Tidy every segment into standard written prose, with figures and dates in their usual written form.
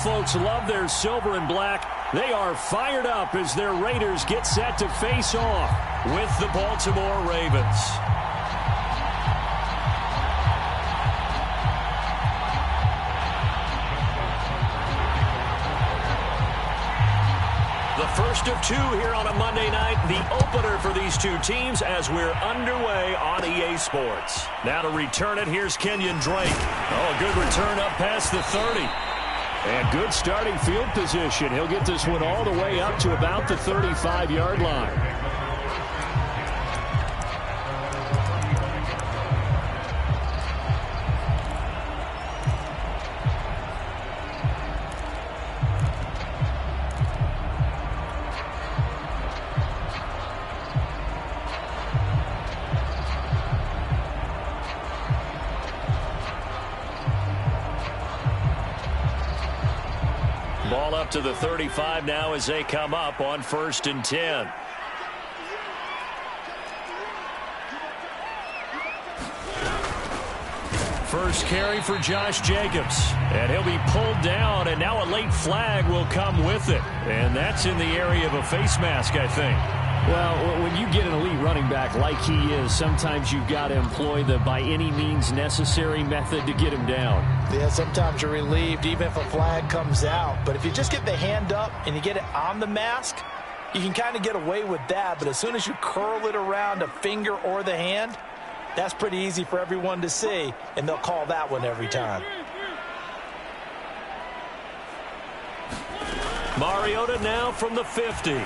folks love their silver and black. They are fired up as their Raiders get set to face off with the Baltimore Ravens. The first of two here on a Monday night, the opener for these two teams as we're underway on EA Sports. Now to return it, here's Kenyon Drake. Oh, a good return up past the 30. And good starting field position. He'll get this one all the way up to about the 35-yard line. Ball up to the 35 now as they come up on 1st and 10. First carry for Josh Jacobs. And he'll be pulled down, and now a late flag will come with it. And that's in the area of a face mask, I think. Well, when you get an elite running back like he is, sometimes you've got to employ the by any means necessary method to get him down. Yeah, sometimes you're relieved even if a flag comes out. But if you just get the hand up and you get it on the mask, you can kind of get away with that. But as soon as you curl it around a finger or the hand, that's pretty easy for everyone to see, and they'll call that one every time. Mariota now from the 50.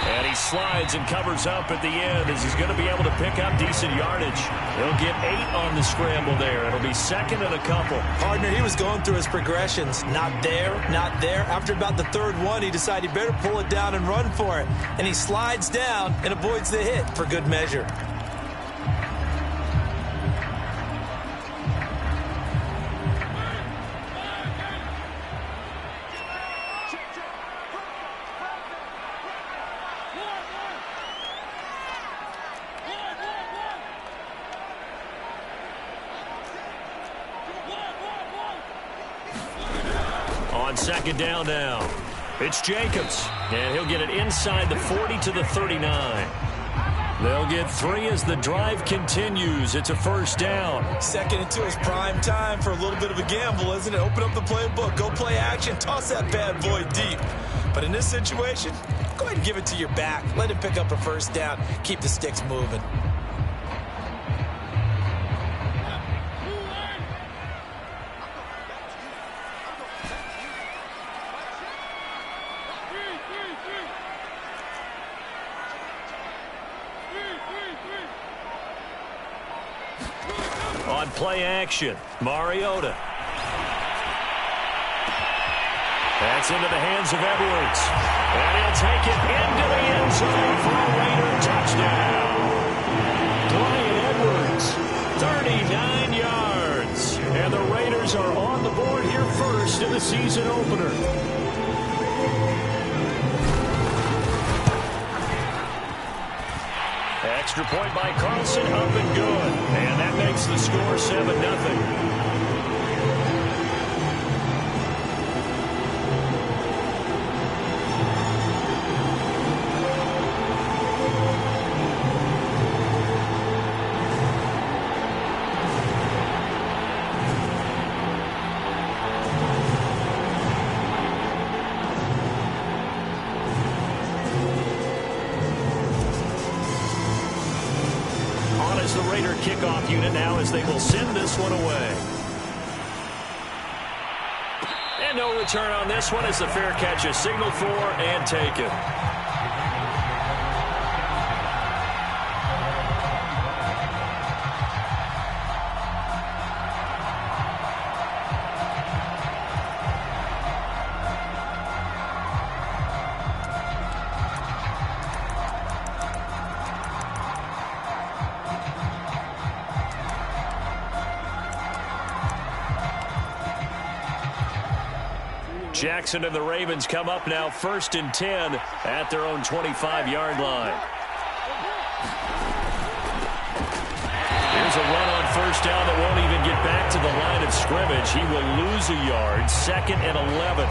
And he slides and covers up at the end as he's going to be able to pick up decent yardage. He'll get 8 on the scramble there. It'll be second and a couple. Partner, he was going through his progressions. Not there, not there. After about the third one, he decided he better pull it down and run for it. And he slides down and avoids the hit for good measure. Second down now. It's Jacobs, and he'll get it inside the 40 to the 39. They'll get 3 as the drive continues. It's a first down. Second into his prime time for a little bit of a gamble, isn't it? Open up the playbook, go play action, toss that bad boy deep. But in this situation, go ahead and give it to your back. Let him pick up a first down. Keep the sticks moving. On play action, Mariota. That's into the hands of Edwards. And he'll take it into the end zone for a Raider touchdown. Bryan Edwards, 39 yards. And the Raiders are on the board here first in the season opener. Extra point by Carlson, up and good. And that makes the score 7-0. The Raider kickoff unit now as they will send this one away. And no return on this one as the fair catch is signaled for and taken. Jackson and the Ravens come up now 1st and 10 at their own 25-yard line. Here's a run on first down that won't even get back to the line of scrimmage. He will lose a yard. 2nd and 11.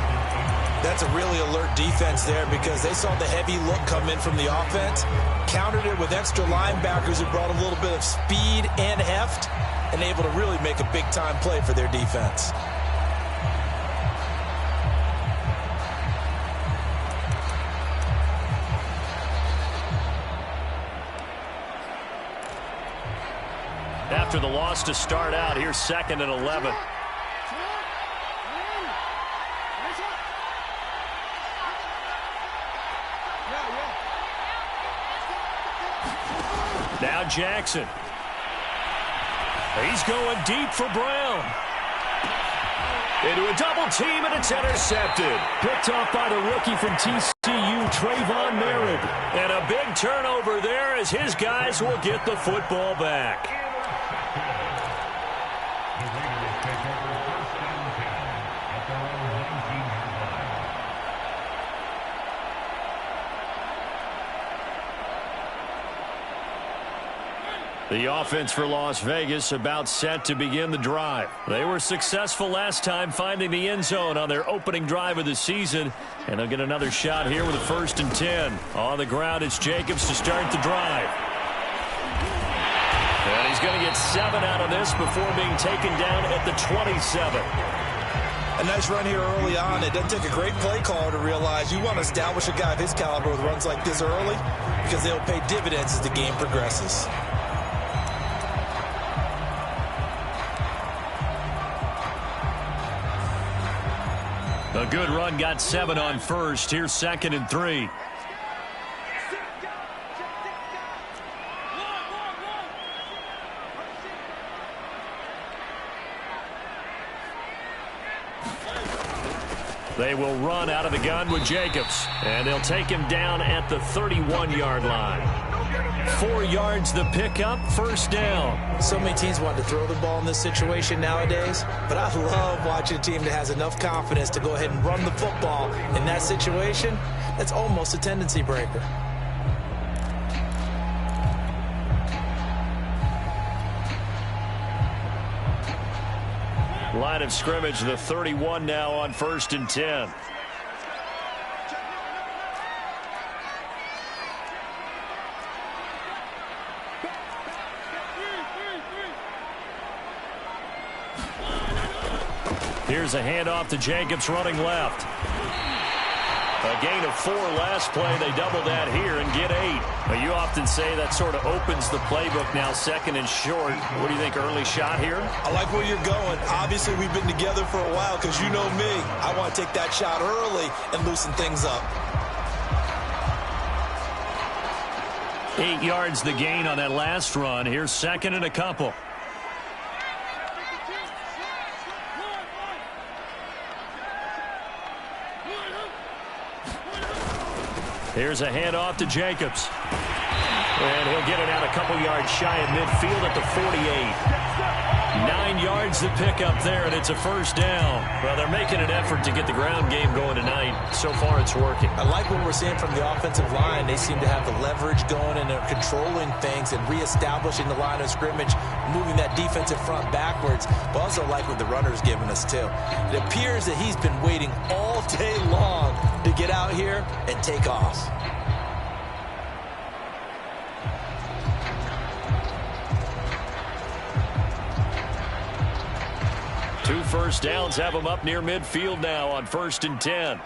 That's a really alert defense there because they saw the heavy look come in from the offense, countered it with extra linebackers who brought a little bit of speed and heft, and able to really make a big-time play for their defense. After the loss to start out, here's 2nd and 11. Now Jackson. He's going deep for Brown. Into a double team, and it's intercepted. Picked off by the rookie from TCU, Trayvon Merritt. And a big turnover there as his guys will get the football back. The offense for Las Vegas about set to begin the drive. They were successful last time finding the end zone on their opening drive of the season, and they'll get another shot here with a 1st and 10. On the ground, it's Jacobs to start the drive. And he's going to get 7 out of this before being taken down at the 27. A nice run here early on. It doesn't take a great play caller to realize you want to establish a guy of his caliber with runs like this early because they'll pay dividends as the game progresses. A good run, got 7 on first. Here's 2nd and 3. They will run out of the gun with Jacobs, and they'll take him down at the 31-yard line. 4 yards the pickup, 1st down. So many teams want to throw the ball in this situation nowadays, but I love watching a team that has enough confidence to go ahead and run the football in that situation. That's almost a tendency breaker. Line of scrimmage, the 31 now on 1st and 10. Here's a handoff to Jacobs running left. A gain of 4 last play. They double that here and get 8. Now, you often say that sort of opens the playbook now, 2nd and short. What do you think, early shot here? I like where you're going. Obviously, we've been together for a while because you know me. I want to take that shot early and loosen things up. 8 yards the gain on that last run. Here's 2nd and a couple. Here's a handoff to Jacobs. And he'll get it out a couple yards shy of midfield at the 48. 9 yards to pick up there, and it's a 1st down. Well, they're making an effort to get the ground game going tonight. So far, it's working. I like what we're seeing from the offensive line. They seem to have the leverage going, and they're controlling things and reestablishing the line of scrimmage, moving that defensive front backwards. But also like what the runner's giving us, too. It appears that he's been waiting all day long to get out here and take off. Two 1st downs have them up near midfield now on 1st and 10.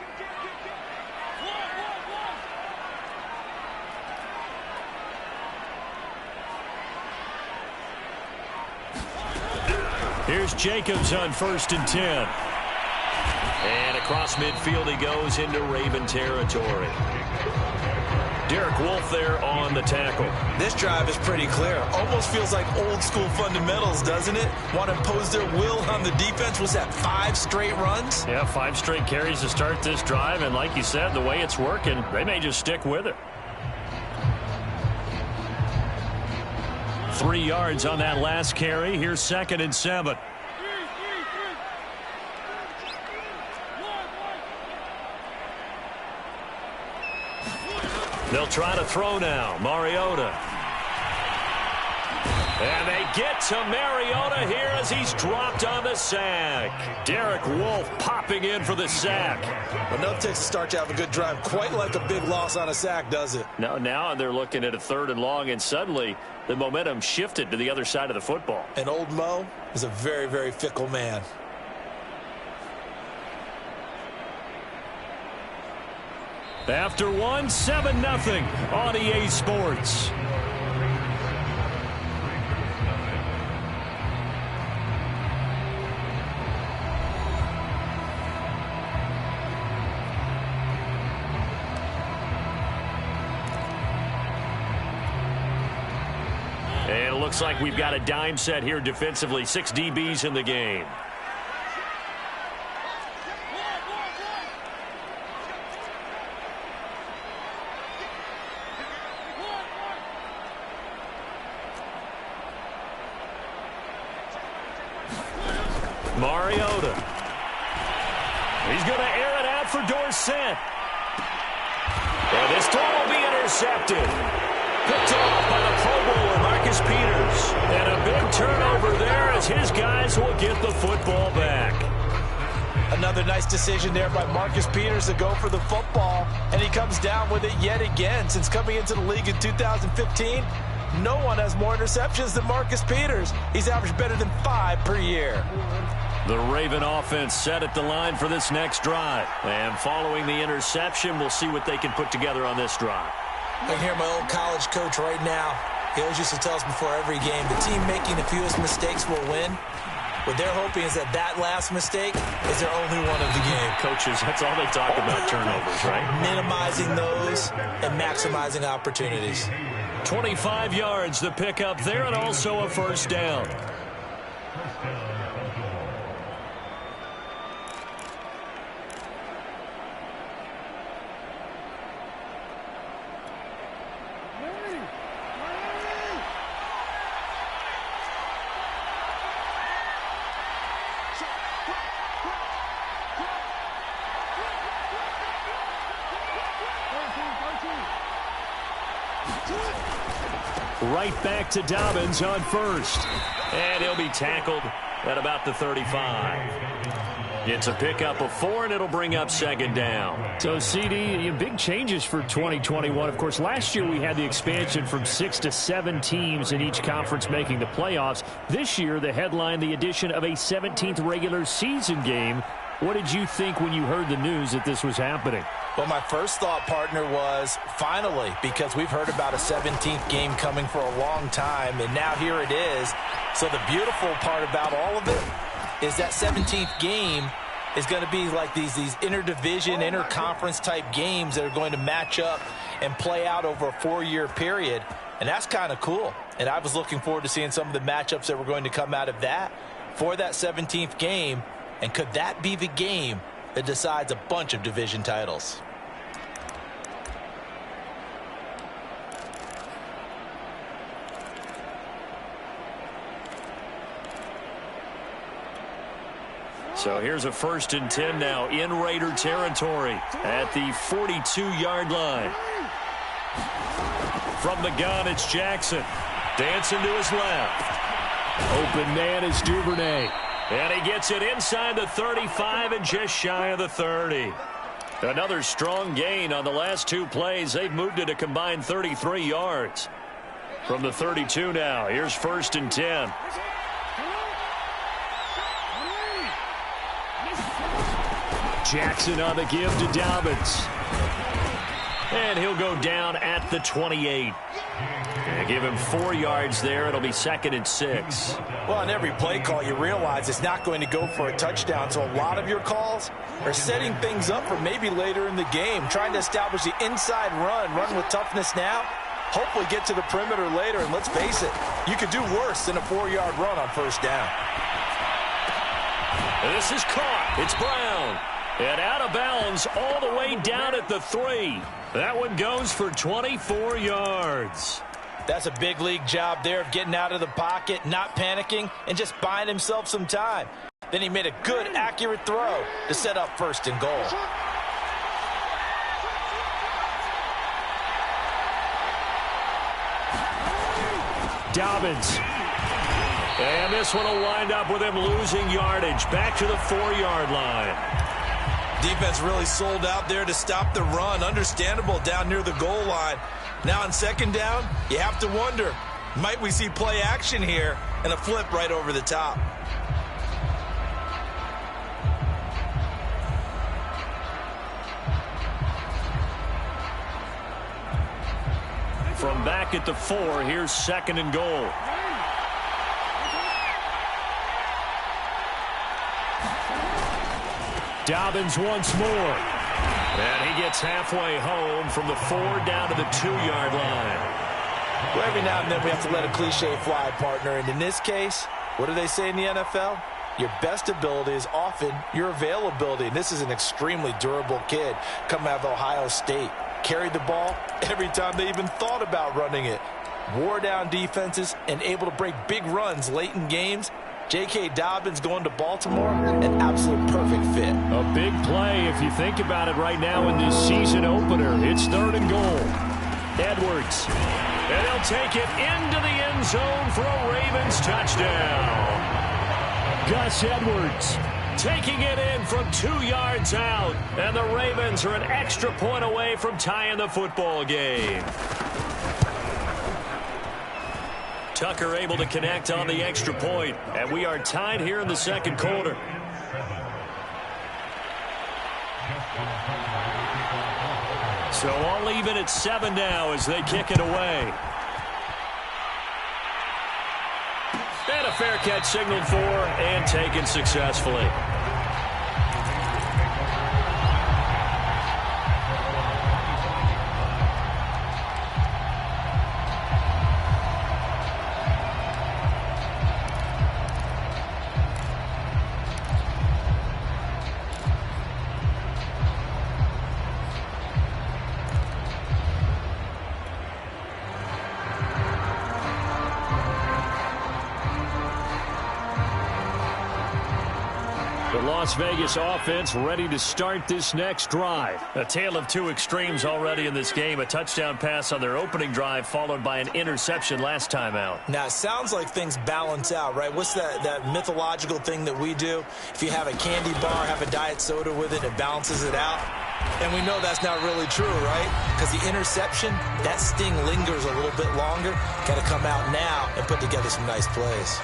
Here's Jacobs on 1st and 10. And across midfield he goes into Raven territory. Derek Wolfe there on the tackle. This drive is pretty clear. Almost feels like old school fundamentals, doesn't it? Want to impose their will on the defense. Was that 5 straight runs? Yeah, 5 straight carries to start this drive. And like you said, the way it's working, they may just stick with it. 3 yards on that last carry. Here's 2nd and 7. They'll try to throw now. Mariota. And they get to Mariota here as he's dropped on the sack. Derek Wolfe popping in for the sack. Enough takes to start to have a good drive. Quite like a big loss on a sack, does it? Now they're looking at a 3rd and long, and suddenly the momentum shifted to the other side of the football. And old Mo is a very, very fickle man. After one, 7-0 on EA Sports. And it looks like we've got a dime set here defensively. 6 DBs in the game. Mariota. He's going to air it out for Dorsett. And this throw will be intercepted. Picked off by the Pro Bowler, Marcus Peters. And a big turnover there as his guys will get the football back. Another nice decision there by Marcus Peters to go for the football, and he comes down with it yet again. Since coming into the league in 2015, no one has more interceptions than Marcus Peters. He's averaged better than 5 per year. The Raven offense set at the line for this next drive. And following the interception, we'll see what they can put together on this drive. I can hear my old college coach right now. He always used to tell us before every game, the team making the fewest mistakes will win. What they're hoping is that that last mistake is their only one of the game. Coaches, that's all they talk about, turnovers, right? Minimizing those and maximizing opportunities. 25 yards the pickup there, and also a first down. Right back to Dobbins on first. And he'll be tackled at about the 35. It's a pickup of 4, and it'll bring up second down. So, CD, big changes for 2021. Of course, last year we had the expansion from 6 to 7 teams in each conference making the playoffs. This year, the headline, the addition of a 17th regular season game. What did you think when you heard the news that this was happening? Well, my first thought, partner, was finally, because we've heard about a 17th game coming for a long time, and now here it is. So the beautiful part about all of it is that 17th game is going to be like these interdivision, interconference type games that are going to match up and play out over a 4-year period, and that's kind of cool. And I was looking forward to seeing some of the matchups that were going to come out of that for that 17th game. And could that be the game that decides a bunch of division titles? So here's a 1st and 10 now in Raider territory at the 42-yard line. From the gun, it's Jackson. Dancing to his left. Open man is Duvernay. And he gets it inside the 35 and just shy of the 30. Another strong gain on the last 2 plays. They've moved it a combined 33 yards. From the 32 now, here's 1st and 10. Jackson on the give to Dobbins. And he'll go down at the 28. And give him 4 yards there. It'll be 2nd and 6. Well, on every play call, you realize it's not going to go for a touchdown. So a lot of your calls are setting things up for maybe later in the game, trying to establish the inside run with toughness now, hopefully get to the perimeter later. And let's face it, you could do worse than a 4-yard run on 1st down. And this is caught. It's Brown. And out of bounds all the way down at the 3. That one goes for 24 yards. That's a big league job there of getting out of the pocket, not panicking, and just buying himself some time. Then he made a good, accurate throw to set up 1st and goal. Dobbins And this one will wind up with him losing yardage. Back to the 4-yard line. Defense really sold out there to stop the run. Understandable down near the goal line. Now on second down, you have to wonder, might we see play action here and a flip right over the top? From back at the 4, here's second and goal. Dobbins once more. And he gets halfway home from the 4 down to the 2-yard line. Well, every now and then we have to let a cliche fly, partner. And in this case, what do they say in the NFL? Your best ability is often your availability. And this is an extremely durable kid coming out of Ohio State. Carried the ball every time they even thought about running it. Wore down defenses and able to break big runs late in games. J.K. Dobbins going to Baltimore, an absolute perfect fit. A big play if you think about it right now in this season opener. It's 3rd and goal. Edwards. And he'll take it into the end zone for a Ravens touchdown. Gus Edwards taking it in from 2 yards out. And the Ravens are an extra point away from tying the football game. Tucker able to connect on the extra point, and we are tied here in the second quarter. So all even at 7 now as they kick it away. And a fair catch signaled for and taken successfully. Las Vegas offense ready to start this next drive. A tale of 2 extremes already in this game. A touchdown pass on their opening drive followed by an interception last time out. Now, it sounds like things balance out, right? What's that mythological thing that we do? If you have a candy bar, have a diet soda with it, it balances it out. And we know that's not really true, right? Because the interception, that sting lingers a little bit longer. Got to come out now and put together some nice plays.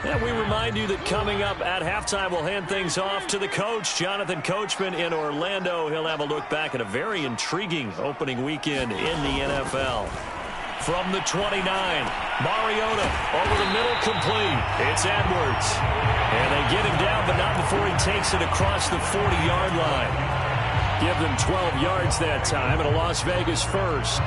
And we remind you that coming up at halftime, we'll hand things off to the coach, Jonathan Coachman in Orlando. He'll have a look back at a very intriguing opening weekend in the NFL. From the 29, Mariota over the middle, complete. It's Edwards. And they get him down, but not before he takes it across the 40-yard line. Give them 12 yards that time, and a Las Vegas first.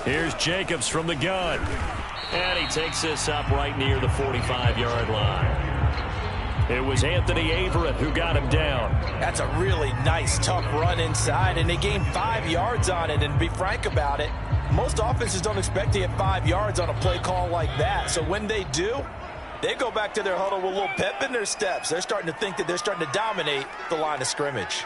Here's Jacobs from the gun. And he takes this up right near the 45-yard line. It was Anthony Averett who got him down. That's a really nice, tough run inside, and they gained 5 yards on it. And to be frank about it, most offenses don't expect to get 5 yards on a play call like that. So when they do, they go back to their huddle with a little pep in their steps. They're starting to think that they're starting to dominate the line of scrimmage.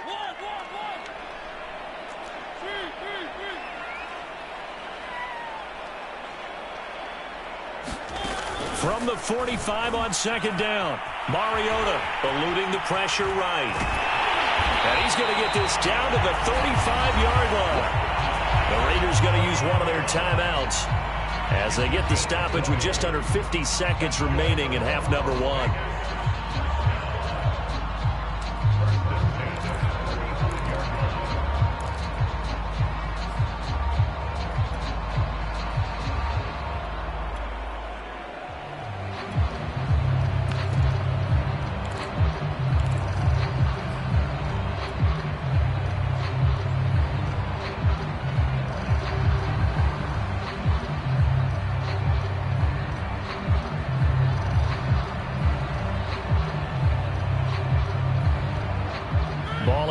From the 45 on second down, Mariota eluding the pressure right. And he's going to get this down to the 35-yard line. The Raiders going to use one of their timeouts as they get the stoppage with just under 50 seconds remaining in half number 1.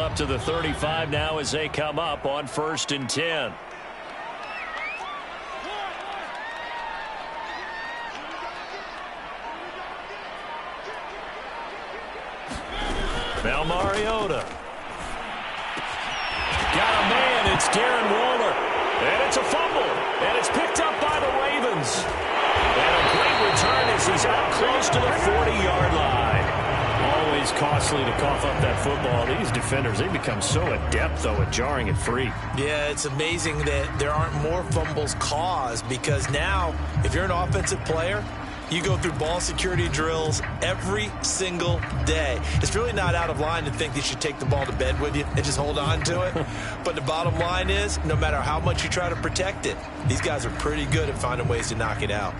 up to the 35 now as they come up on 1st and 10. Now Mariota. Got a man. It's Darren Waller. And it's a fumble. And it's picked up by the Ravens. And a great return as he's out close to the 40-yard line. Always costly to cough up that football. These defenders, they become so adept, though, at jarring it free. Yeah, it's amazing that there aren't more fumbles caused, because now, if you're an offensive player, you go through ball security drills every single day. It's really not out of line to think that you should take the ball to bed with you and just hold on to it. But the bottom line is, no matter how much you try to protect it, these guys are pretty good at finding ways to knock it out.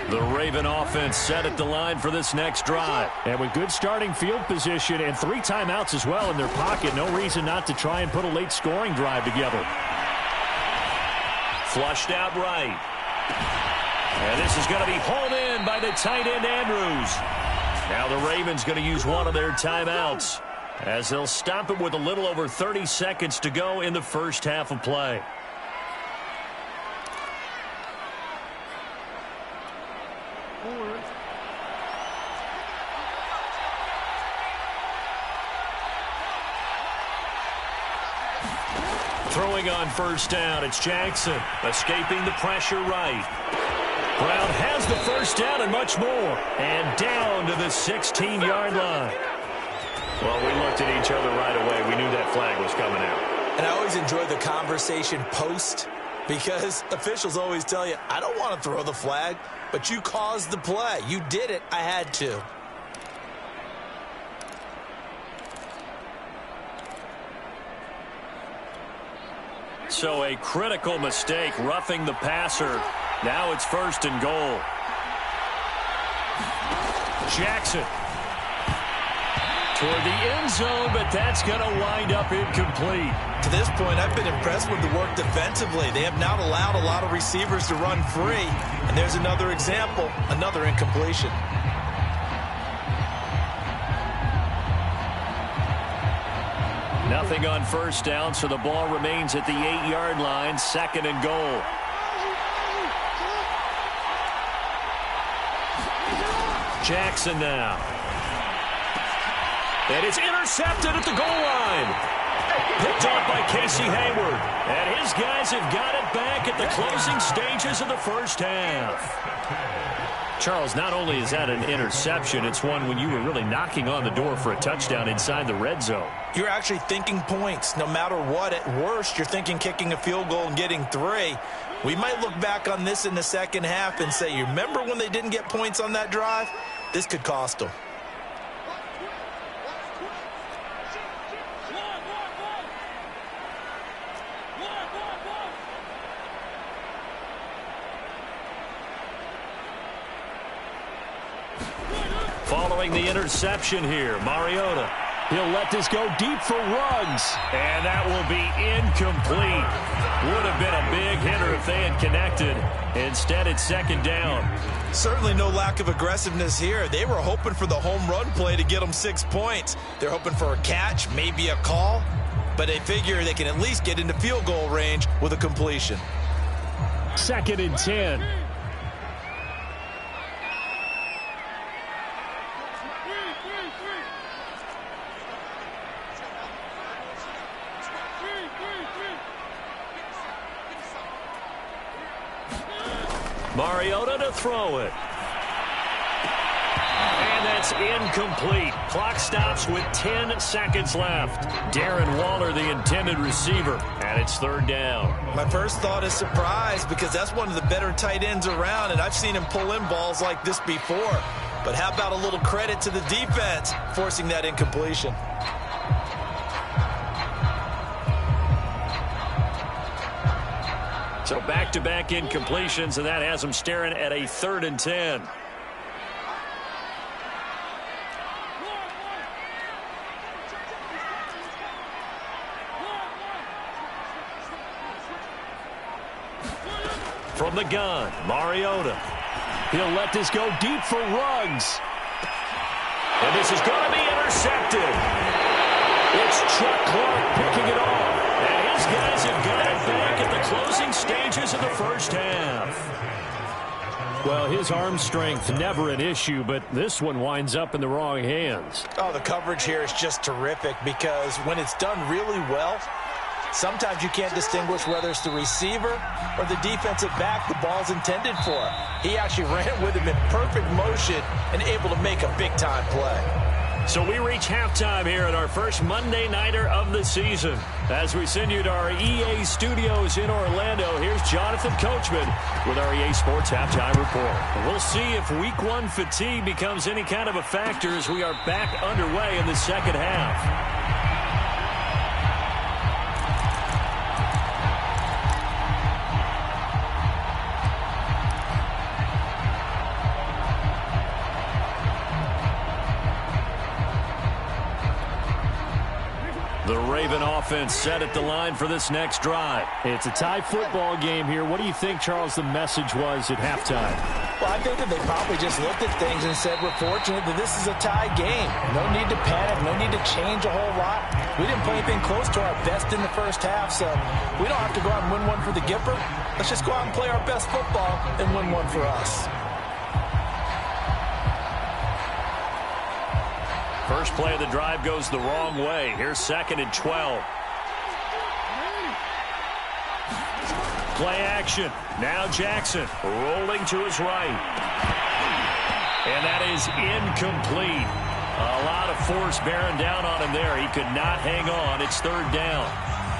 The Raven offense set at the line for this next drive. And with good starting field position and 3 timeouts as well in their pocket, no reason not to try and put a late scoring drive together. Flushed out right. And this is going to be hauled in by the tight end Andrews. Now the Ravens going to use one of their timeouts as they'll stop it with a little over 30 seconds to go in the first half of play. Throwing on 1st down, it's Jackson, escaping the pressure right. Brown has the 1st down and much more. And down to the 16-yard line. Well, we looked at each other right away. We knew that flag was coming out. And I always enjoy the conversation post, because officials always tell you, I don't want to throw the flag, but you caused the play. You did it. I had to. So a critical mistake, roughing the passer. Now it's 1st and goal. Jackson toward the end zone, but that's going to wind up incomplete. To this point, I've been impressed with the work defensively. They have not allowed a lot of receivers to run free. And there's another example, another incompletion. Nothing on 1st down, so the ball remains at the 8-yard line, 2nd and goal. Jackson now. And it's intercepted at the goal line. Picked off by Casey Hayward. And his guys have got it back at the closing stages of the first half. Charles, not only is that an interception, it's one when you were really knocking on the door for a touchdown inside the red zone. You're actually thinking points. No matter what, at worst, you're thinking kicking a field goal and getting 3. We might look back on this in the second half and say, you remember when they didn't get points on that drive? This could cost them. Following the interception here, Mariota. He'll let this go deep for Ruggs. And that will be incomplete. Would have been a big hitter if they had connected. Instead, it's 2nd down. Certainly no lack of aggressiveness here. They were hoping for the home run play to get them 6 points. They're hoping for a catch, maybe a call. But they figure they can at least get into field goal range with a completion. 2nd and 10. Mariota to throw it. And that's incomplete. Clock stops with 10 seconds left. Darren Waller, the intended receiver, and it's 3rd down. My first thought is surprise, because that's one of the better tight ends around, and I've seen him pull in balls like this before. But how about a little credit to the defense forcing that incompletion? So back-to-back incompletions, and that has them staring at a 3rd and 10. From the gun, Mariota. He'll let this go deep for Ruggs. And this is going to be intercepted. intercepted. It's Chuck Clark picking it off. And his guys have got it back at the closing stages of the first half. Well, his arm strength never an issue, but this one winds up in the wrong hands. Oh, the coverage here is just terrific because when it's done really well, sometimes you can't distinguish whether it's the receiver or the defensive back the ball's intended for. He actually ran with him in perfect motion and able to make a big-time play. So we reach halftime here at our first Monday Nighter of the season. As we send you to our EA studios in Orlando, here's Jonathan Coachman with our EA Sports Halftime Report. We'll see if Week 1 fatigue becomes any kind of a factor as we are back underway in the second half. The Raven offense set at the line for this next drive. It's a tie football game here. What do you think, Charles, the message was at halftime? Well, I think that they probably just looked at things and said, we're fortunate that this is a tie game. No need to panic. No need to change a whole lot. We didn't play anything close to our best in the first half, so we don't have to go out and win one for the Gipper. Let's just go out and play our best football and win one for us. First play of the drive goes the wrong way. Here's 2nd and 12. Play action. Now Jackson rolling to his right. And that is incomplete. A lot of force bearing down on him there. He could not hang on. It's 3rd down.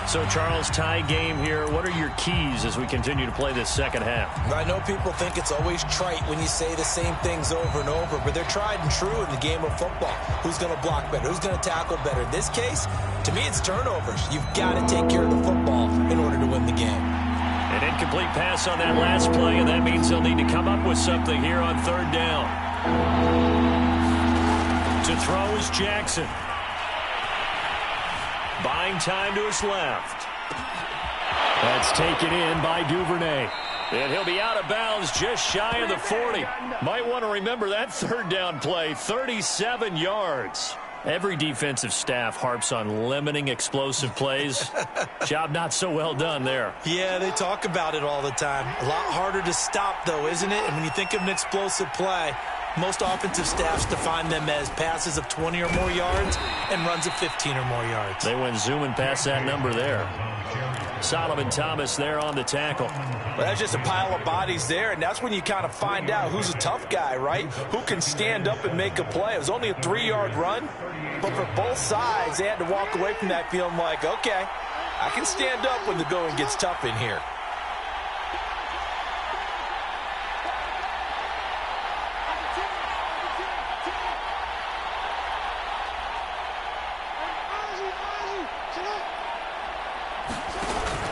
So, Charles, tie game here. What are your keys as we continue to play this second half? I know people think it's always trite when you say the same things over and over, but they're tried and true in the game of football. Who's going to block better? Who's going to tackle better? In this case, to me, it's turnovers. You've got to take care of the football in order to win the game. An incomplete pass on that last play, and that means they'll need to come up with something here on 3rd down. To throw is Jackson. Buying time to his left. That's taken in by Duvernay. And he'll be out of bounds just shy of the 40. Might want to remember that 3rd down play, 37 yards. Every defensive staff harps on limiting explosive plays. Job not so well done there. Yeah, they talk about it all the time. A lot harder to stop, though, isn't it? And when you think of an explosive play, most offensive staffs define them as passes of 20 or more yards and runs of 15 or more yards. They went zooming past that number there. Solomon Thomas there on the tackle. Well, that's just a pile of bodies there, and that's when you kind of find out who's a tough guy, right? Who can stand up and make a play. It was only a 3-yard run, but for both sides, they had to walk away from that feeling like, okay, I can stand up when the going gets tough in here.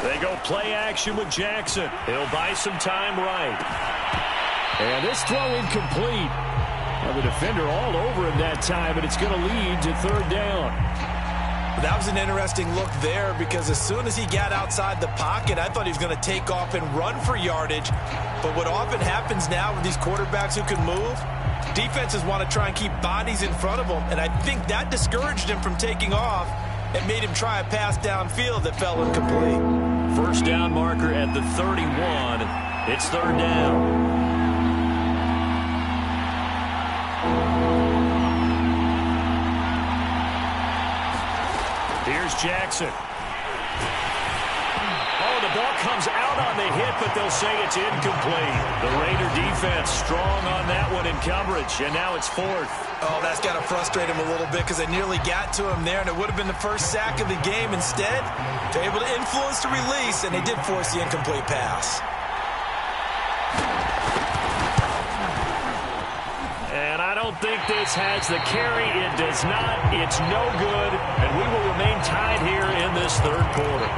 They go play action with Jackson. He'll buy some time right. And this throw incomplete. Well, the defender all over him that time, but it's going to lead to 3rd down. That was an interesting look there because as soon as he got outside the pocket, I thought he was going to take off and run for yardage. But what often happens now with these quarterbacks who can move, defenses want to try and keep bodies in front of them, and I think that discouraged him from taking off and made him try a pass downfield that fell incomplete. First down marker at the 31. It's 3rd down. Here's Jackson. Oh, the ball comes out on the hit, but they'll say it's incomplete. The Raider defense strong on that one in coverage, and now it's 4th. Oh, that's got to frustrate him a little bit because they nearly got to him there, and it would have been the first sack of the game. Instead, they're able to influence the release, and they did force the incomplete pass. And I don't think this has the carry. It does not. It's no good, and we will remain tied here in this 3rd quarter.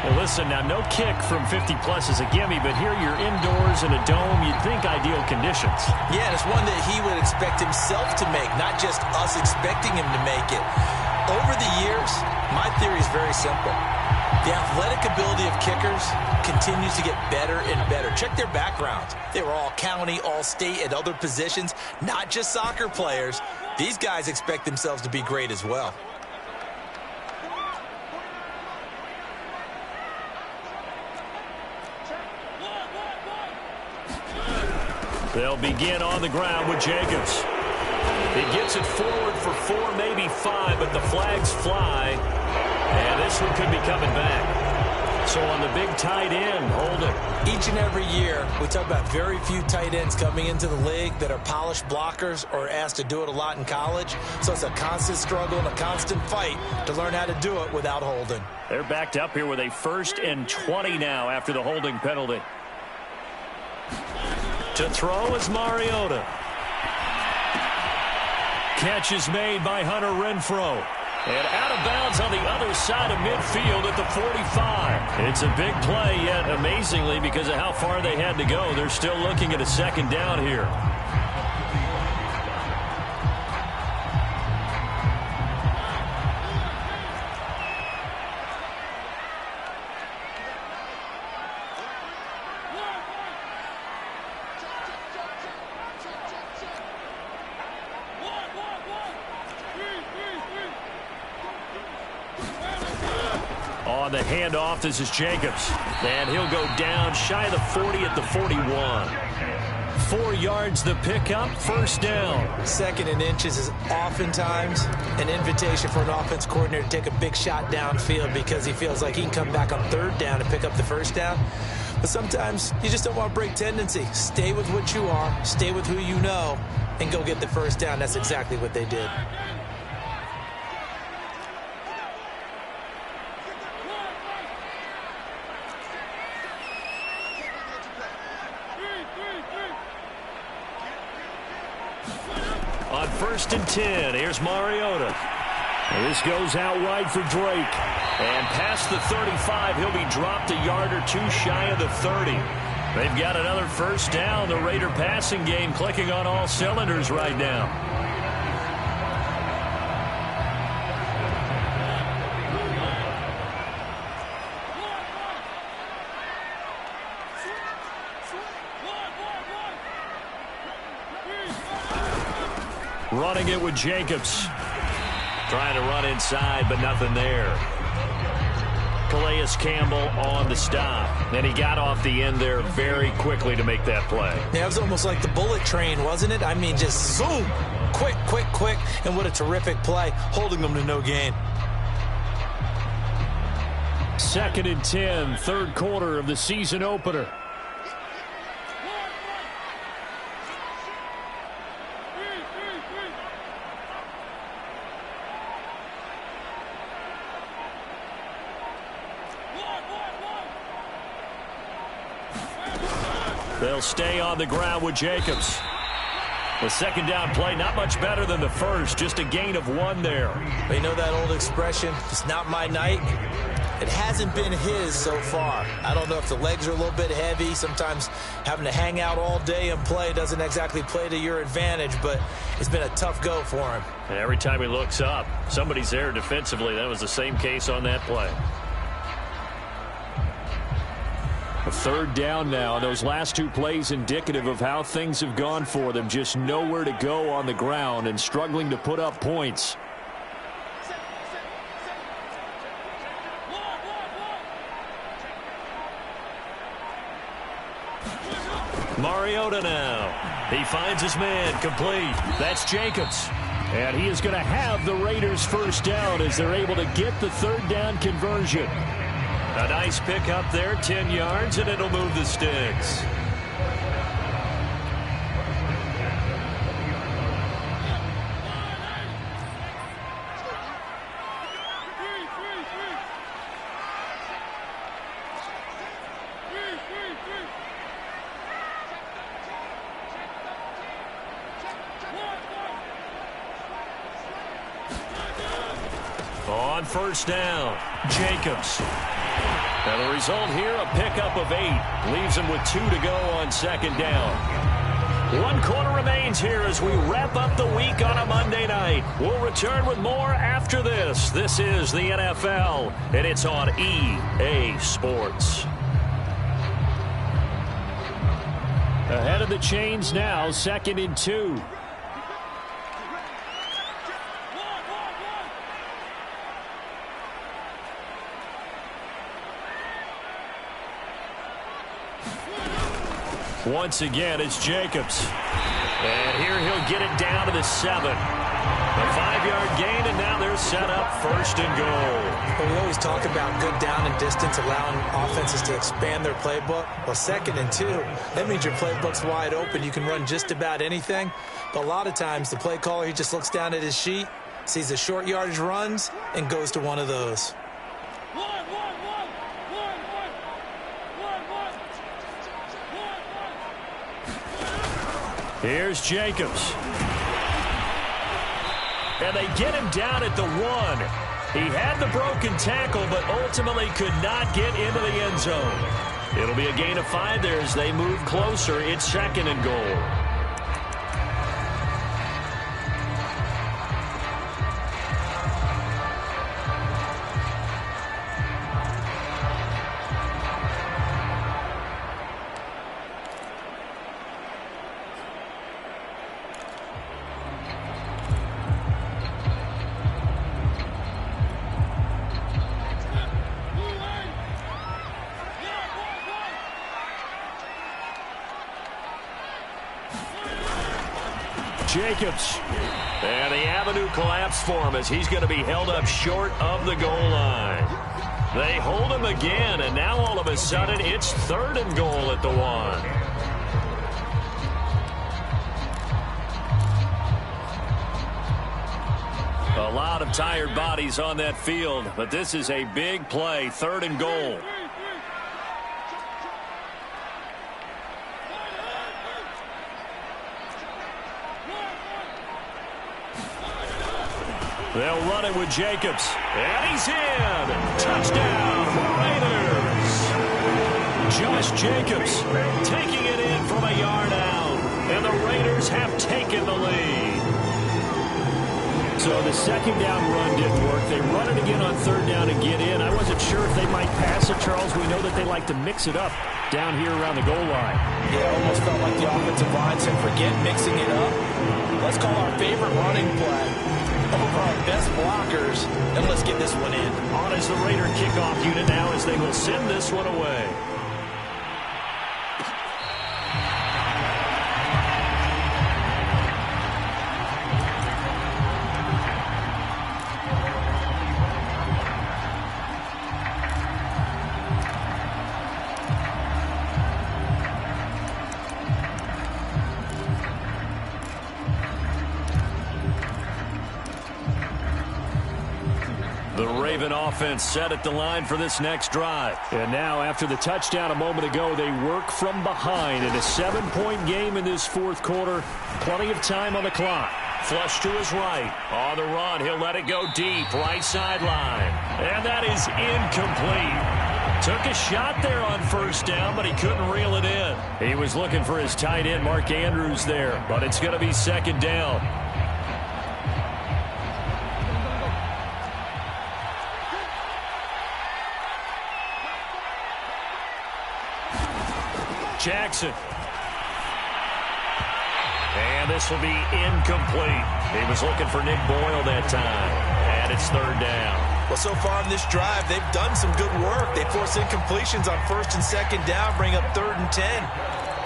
Well, listen, now, no kick from 50-plus is a gimme, but here you're indoors in a dome. You'd think ideal conditions. Yeah, and it's one that he would expect himself to make, not just us expecting him to make it. Over the years, my theory is very simple. The athletic ability of kickers continues to get better and better. player, check their backgrounds. They were all county, all state, and other positions, not just soccer players. These guys expect themselves to be great as well. They'll begin on the ground with Jacobs. He gets it forward for 4, maybe 5, but the flags fly. And this one could be coming back. So on the big tight end, hold it. Each and every year, we talk about very few tight ends coming into the league that are polished blockers or asked to do it a lot in college. So it's a constant struggle and a constant fight to learn how to do it without holding. They're backed up here with a 1st and 20 now after the holding penalty. To throw is Mariota. Catch is made by Hunter Renfrow. And out of bounds on the other side of midfield at the 45. It's a big play, yet amazingly, because of how far they had to go, they're still looking at a 2nd down here. On the handoff, this is Jacobs. And he'll go down shy of the 40 at the 41. 4 yards the pickup, 1st down. 2nd and inches is oftentimes an invitation for an offense coordinator to take a big shot downfield because he feels like he can come back on 3rd down and pick up the 1st down. But sometimes you just don't want to break tendency. Stay with what you are, stay with who you know, and go get the 1st down. That's exactly what they did. On 1st and 10, here's Mariota. And this goes out wide for Drake. And past the 35, he'll be dropped a yard or 2 shy of the 30. They've got another 1st down. The Raider passing game clicking on all cylinders right now. Running it with Jacobs. Trying to run inside, but nothing there. Calais Campbell on the stop. And he got off the end there very quickly to make that play. Yeah, it was almost like the bullet train, wasn't it? I mean, just zoom. Quick, quick, quick. And what a terrific play, holding them to no gain. 2nd and 10, 3rd quarter of the season opener. They'll stay on the ground with Jacobs. The 2nd down play, not much better than the 1st, just a gain of 1 there. But you know that old expression, it's not my night? It hasn't been his so far. I don't know if the legs are a little bit heavy. Sometimes having to hang out all day and play doesn't exactly play to your advantage, but it's been a tough go for him. And every time he looks up, somebody's there defensively. That was the same case on that play. A 3rd down now. Those last 2 plays indicative of how things have gone for them. Just nowhere to go on the ground and struggling to put up points. Mariota now. He finds his man complete. That's Jacobs. And he is going to have the Raiders' 1st down as they're able to get the 3rd down conversion. A nice pick up there, 10 yards, and it'll move the sticks. On 1st down, Jacobs. And the result here, a pickup of 8. Leaves him with 2 to go on 2nd down. 1 quarter remains here as we wrap up the week on a Monday night. We'll return with more after this. This is the NFL, and it's on EA Sports. Ahead of the chains now, 2nd and 2. Once again, it's Jacobs. And here he'll get it down to the 7. A 5-yard gain, and now they're set up 1st and goal. Well, we always talk about good down and distance, allowing offenses to expand their playbook. Well, 2nd and 2, that means your playbook's wide open. You can run just about anything. But a lot of times, the play caller, he just looks down at his sheet, sees the short yardage runs, and goes to one of those. Here's Jacobs. And they get him down at the 1. He had the broken tackle, but ultimately could not get into the end zone. It'll be a gain of 5 there as they move closer. It's 2nd and goal. Jacobs. And the avenue collapsed for him as he's going to be held up short of the goal line. They hold him again, and now all of a sudden it's 3rd and goal at the 1. A lot of tired bodies on that field, but this is a big play, 3rd and goal. They'll run it with Jacobs. And he's in. Touchdown, Raiders. Josh Jacobs taking it in from a yard out. And the Raiders have taken the lead. So the 2nd down run didn't work. They run it again on 3rd down and get in. I wasn't sure if they might pass it, Charles. We know that they like to mix it up down here around the goal line. Yeah, almost felt like the offensive line said, forget mixing it up. Let's call our favorite running play over our best blockers, and let's get this one in. On is the Raider kickoff unit now as they will send this one away. Offense set at the line for this next drive. And now after the touchdown a moment ago, they work from behind in a 7-point game in this 4th quarter. Plenty of time on the clock. Flush to his right. On the run, he'll let it go deep. Right sideline. And that is incomplete. Took a shot there on 1st down, but he couldn't reel it in. He was looking for his tight end, Mark Andrews, there. But it's going to be 2nd down. Jackson. And this will be incomplete. He was looking for Nick Boyle that time. And it's 3rd down. Well, so far in this drive, they've done some good work. They force incompletions on 1st and 2nd down, bring up 3rd and 10.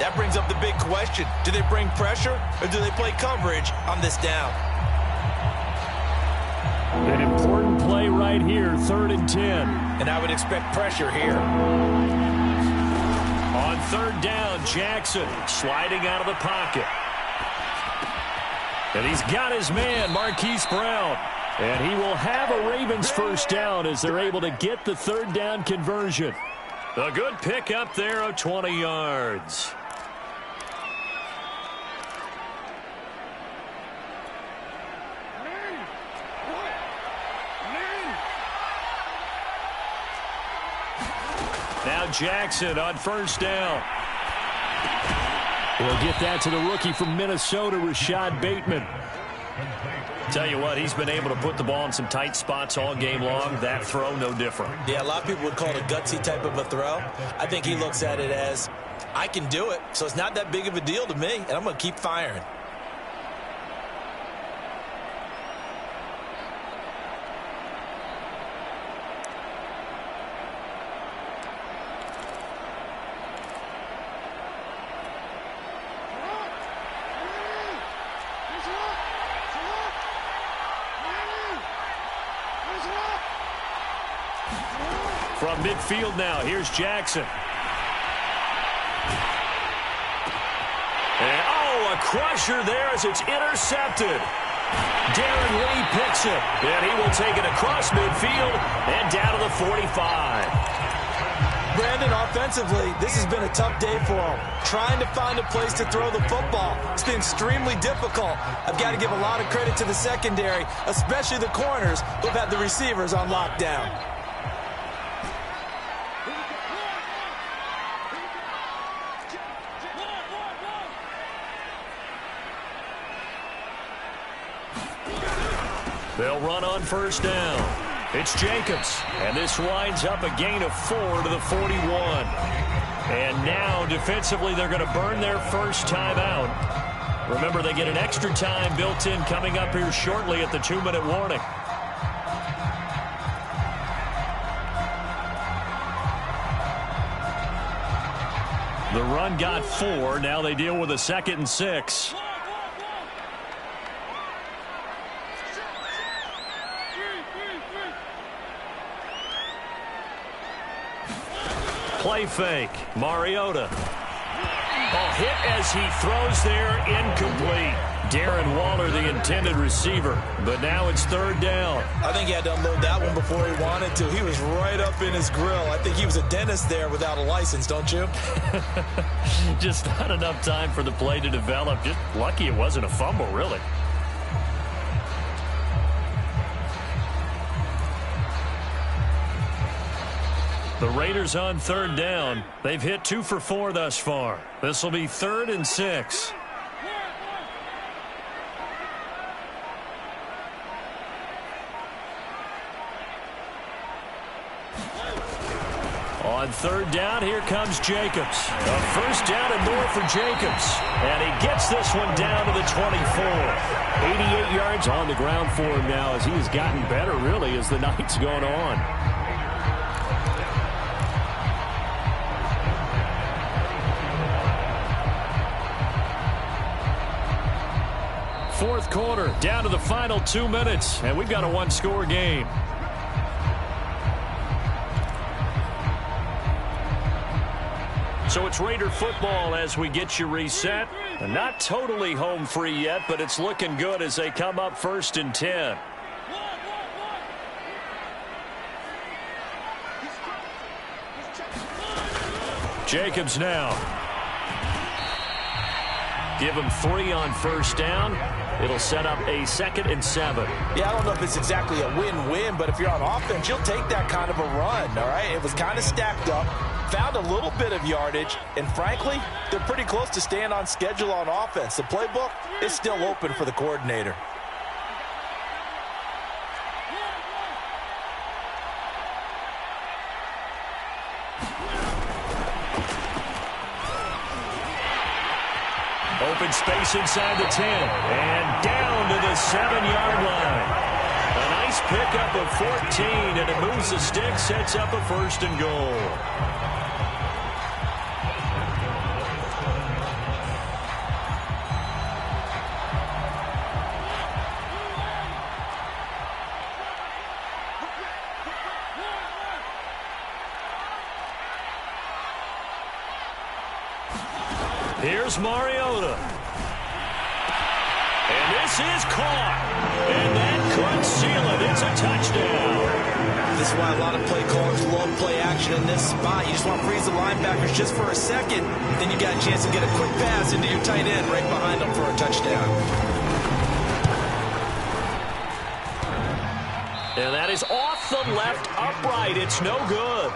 That brings up the big question. Do they bring pressure or do they play coverage on this down? An important play right here, 3rd and 10. And I would expect pressure here. On 3rd down, Jackson sliding out of the pocket. And he's got his man, Marquise Brown. And he will have a Ravens 1st down as they're able to get the 3rd down conversion. A good pick up there of 20 yards. Now Jackson on 1st down. We'll get that to the rookie from Minnesota, Rashad Bateman. Tell you what, he's been able to put the ball in some tight spots all game long. That throw, no different. Yeah, a lot of people would call it a gutsy type of a throw. I think he looks at it as I can do it, so it's not that big of a deal to me, and I'm going to keep firing. From midfield now, here's Jackson. And, oh, a crusher there as it's intercepted. Darren Lee picks it, and he will take it across midfield and down to the 45. Brandon, offensively, this has been a tough day for him. Trying to find a place to throw the football. It's been extremely difficult. I've got to give a lot of credit to the secondary, especially the corners who've had the receivers on lockdown. They'll run on first down. It's Jacobs, and this winds up a gain of 4 to the 41. And now, defensively, they're going to burn their first time out. Remember, they get an extra time built in coming up here shortly at the 2-minute warning. The run got 4. Now they deal with a 2nd and 6. Play fake. Mariota. Oh, hit as he throws there, incomplete. Darren Waller, the intended receiver, but now it's 3rd down. I think he had to unload that one before he wanted to. He was right up in his grill. I think he was a dentist there without a license, don't you? Just not enough time for the play to develop. Just lucky it wasn't a fumble, really. The Raiders on 3rd down. They've hit 2 for 4 thus far. This will be 3rd and 6. On 3rd down, here comes Jacobs. A first down and more for Jacobs. And he gets this one down to the 24. 88 yards on the ground for him now as he has gotten better, really, as the night's gone on. Fourth quarter, down to the final 2 minutes, and we've got a one-score game. So it's Raider football as we get you reset. And not totally home free yet, but it's looking good as they come up 1st and 10. Jacobs now. Give him 3 on first down. It'll set up a 2nd and 7. Yeah, I don't know if it's exactly a win-win, but if you're on offense, you'll take that kind of a run, all right? It was kind of stacked up, found a little bit of yardage, and frankly, they're pretty close to staying on schedule on offense. The playbook is still open for the coordinator. Open space inside the 10. And down to the 7-yard line. A nice pickup of 14, and it moves the stick, sets up a 1st and goal. Here's Mariota. And this is caught. And that could seal it. It's a touchdown. This is why a lot of play callers love play action in this spot. You just want to freeze the linebackers just for a second. Then you got a chance to get a quick pass into your tight end right behind them for a touchdown. And that is off the left upright. It's no good.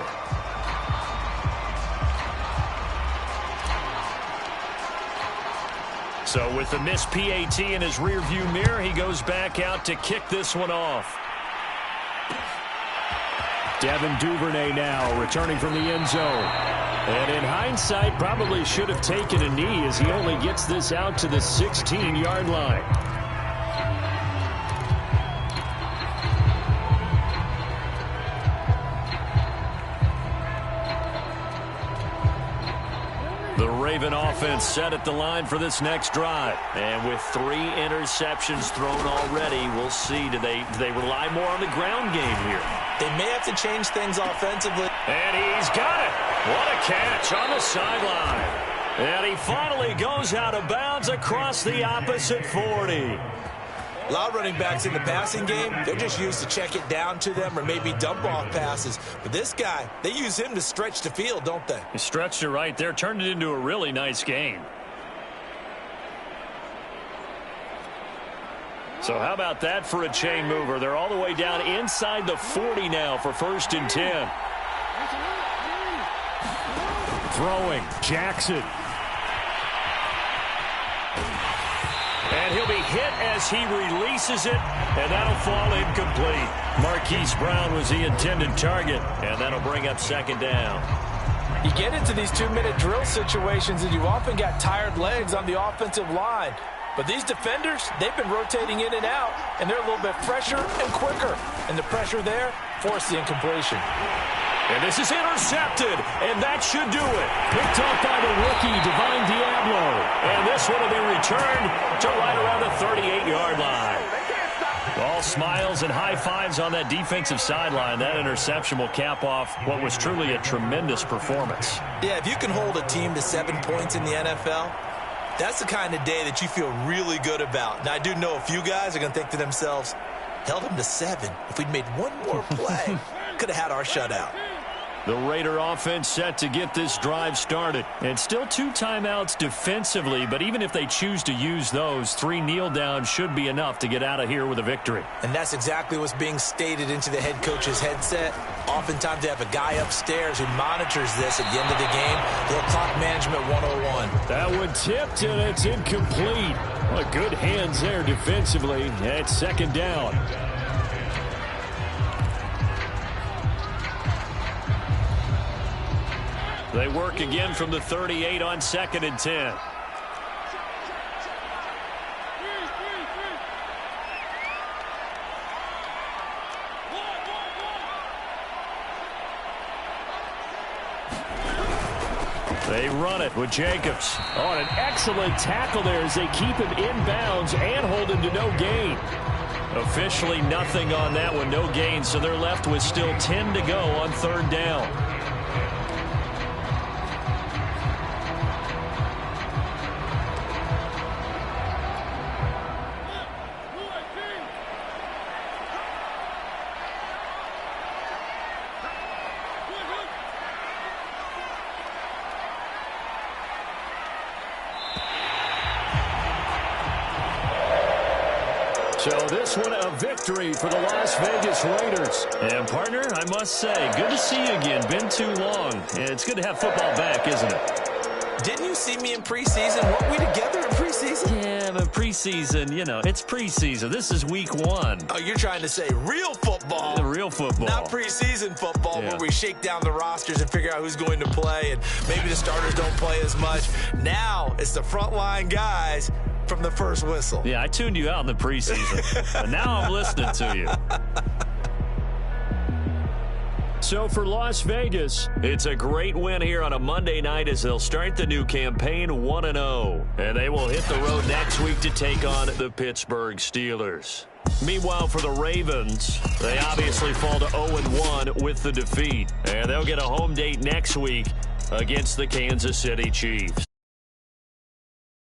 So with the missed PAT in his rearview mirror, he goes back out to kick this one off. Devin Duvernay now returning from the end zone. And in hindsight, probably should have taken a knee as he only gets this out to the 16-yard line. The Raven offense set at the line for this next drive. And with 3 interceptions thrown already, we'll see. Do they rely more on the ground game here? They may have to change things offensively. And he's got it. What a catch on the sideline. And he finally goes out of bounds across the opposite 40. A lot of running backs in the passing game, they're just used to check it down to them or maybe dump off passes. But this guy, they use him to stretch the field, don't they? He stretched it right there, turned it into a really nice game. So how about that for a chain mover? They're all the way down inside the 40 now for 1st and 10. Throwing, Jackson. And he'll be hit as he releases it, and that'll fall incomplete. Marquise Brown was the intended target, and that'll bring up 2nd down. You get into these 2-minute drill situations, and you often got tired legs on the offensive line. But these defenders, they've been rotating in and out, and they're a little bit fresher and quicker. And the pressure there forced the incompletion. And this is intercepted, and that should do it. Picked off by the rookie, Divine Diablo. And this one will be returned to right around the 38-yard line. All smiles and high fives on that defensive sideline. That interception will cap off what was truly a tremendous performance. Yeah, if you can hold a team to 7 points in the NFL, that's the kind of day that you feel really good about. Now, I do know a few guys are going to think to themselves, held them to 7. If we'd made one more play, could have had our shutout. The Raider offense set to get this drive started. And still 2 timeouts defensively, but even if they choose to use those, 3 kneel downs should be enough to get out of here with a victory. And that's exactly what's being stated into the head coach's headset. Oftentimes they have a guy upstairs who monitors this at the end of the game. Little clock management 101. That one tipped, and it's incomplete. Well, good hands there defensively at 2nd down. They work again from the 38 on 2nd and 10. They run it with Jacobs. Oh, an excellent tackle there as they keep him inbounds and hold him to no gain. Officially nothing on that one, no gain, so they're left with still 10 to go on 3rd down. So this one a victory for the Las Vegas Raiders. And partner, I must say, good to see you again. Been too long. And it's good to have football back, isn't it? Didn't you see me in preseason? Weren't we together in preseason? Yeah, but preseason, you know, it's preseason. This is week 1. Oh, you're trying to say real football. The real football. Not preseason football, Yeah. where we shake down the rosters and figure out who's going to play, and maybe the starters don't play as much. Now it's the frontline guys from the first whistle. Yeah, I tuned you out in the preseason. But now I'm listening to you. So for Las Vegas, It's a great win here on a Monday night as they'll start the new campaign 1-0. And they will hit the road next week to take on the Pittsburgh Steelers. Meanwhile, for the Ravens, they obviously fall to 0-1 with the defeat. And they'll get a home date next week against the Kansas City Chiefs.